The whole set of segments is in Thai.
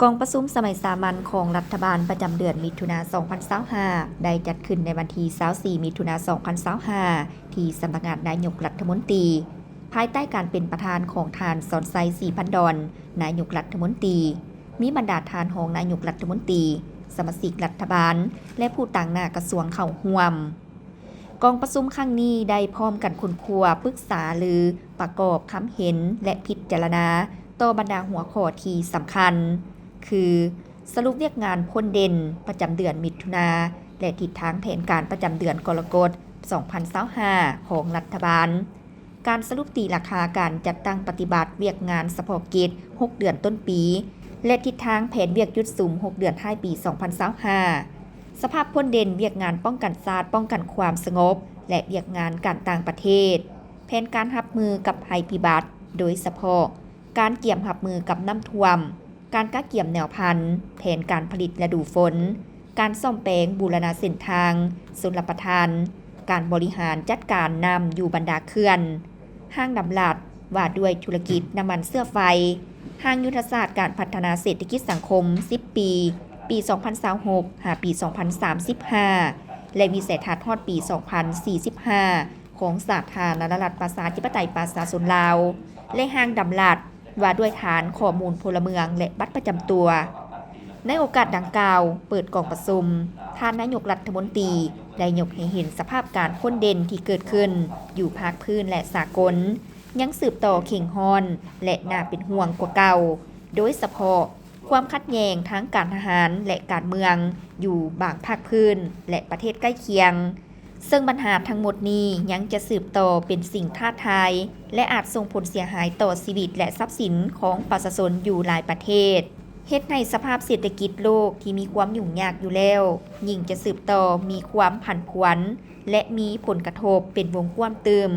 กองประชุมสมัยสามัญของรัฐบาลประจำเดือนมิถุนายน 2025 ได้จัดขึ้นในวันที่ 24 มิถุนายน 2025 ที่สำนักงานนายกรัฐมนตรีภายใต้การเป็นประธานของทานสอนไซศรีพันดอนนายกรัฐมนตรีมีบรรดาทานของนายกรัฐมนตรีสมาชิกรัฐบาลและผู้ต่างหน้ากระทรวงเข้าร่วมกองประชุมครั้งนี้ได้พร้อมกันคุคัวปรึกษาหรือประกอบคำเห็นและพิจารณาต่อบรรดาหัวข้อที่สำคัญคือสรุปเรียกงานพ้นเด่นประจำเดือนมิถุนาและทิศทางแผนการประจำเดือนกรกฎาคม 2025 ของรัฐบาลการสรุปตีราคาการจัดตั้งปฏิบัติเวียกงานเฉพาะกิจ 6 เดือนต้นปีและทิศทางแผนเวียกยุดซุ่ม 6 เดือนท้ายปี 2025 สภาพพ้นเด่นเวียกงานป้องกันศาสตร์ป้องกันความสงบและเวียกงานการต่างประเทศแผนการรับมือกับภัยพิบัติโดยเฉพาะการเกี่ยมรับมือกับน้ำท่วมการก้าเกี่ยมแนวพันธุ์แผนการผลิตฤดูฝนการซ่อมแปลงบูรณะเส้นทางชลประทานการบริหารจัดการน้ำอยู่บรรดาเขื่อนห้างดำลัดว่าด้วยธุรกิจน้ำมันเสื้อไฟห้างยุทธศาสตร์การพัฒนาเศรษฐกิจสังคม 10 ปี ปี 2026 หาปี 2035 และวิสัยทัศน์ฮอดปี 2045 ของสาธารณรัฐประชาธิปไตยประชาชนลาวและห้างดำลัดว่าด้วยฐานข้อมูลพลเมืองและบัตรประจำตัวในโอกาสดังกล่าวเปิดกองประชุมท่านนายกรัฐมนตรีได้ยกให้เห็นสภาพการพ้นเด่นที่เกิดขึ้นอยู่ภาคพื้นและสากลยังสืบต่อเข่งฮอนและน่าเป็นห่วงกว่าเก่าโดยเฉพาะความขัดแย้งทั้งการทหารและการเมืองอยู่บางภาคพื้นและประเทศใกล้เคียงซึ่งปัญหาทั้งหมดนี้ยังจะสืบต่อเป็นสิ่งท้าทายและอาจส่งผลเสียหายต่อชีวิตและทรัพย์สินของประชาชนอยู่หลายประเทศเฮ็ดให้สภาพเศรษฐกิจโลกที่มีความยุ่งยากอยู่แล้วยิ่งจะสืบต่อมีความผันผวนและมีผลกระทบเป็นวงกว้างเติม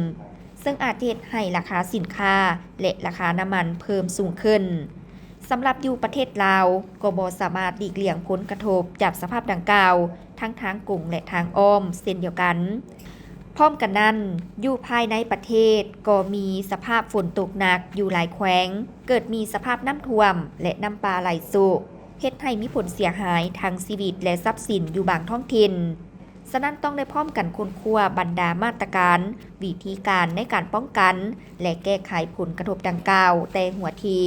ซึ่งอาจเฮ็ดให้ราคาสินค้าและราคาน้ำมันเพิ่มสูงขึ้นสำหรับอยู่ประเทศลาวก็บ่สามารถหลีกเลี่ยงผลกระทบจากสภาพดังกล่าวทั้งทางกรุงและทางอ้อมเช่นเดียวกันพร้อมกันนั้นอยู่ภายในประเทศก็มีสภาพฝนตกหนักอยู่หลายแขวงเกิดมีสภาพน้ำท่วมและน้ำป่าไหลสุเฮ็ดให้มีผลเสียหายทางชีวิตและทรัพย์สินอยู่บางท้องถิ่นฉะนั้นต้องได้พร้อมกันค้นคว้าบรรดามาตรการวิธีการในการป้องกันและแก้ไขผลกระทบดังกล่าวแต่หัวที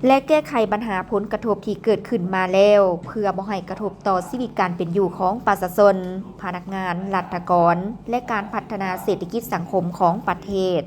และแก้ไขปัญหาผลกระทบที่เกิดขึ้นมาแล้วเพื่อบ่ให้กระทบต่อชีวิตการเป็นอยู่ของประชาชนพนักงานรัฐกรและการพัฒนาเศรษฐกิจสังคมของประเทศ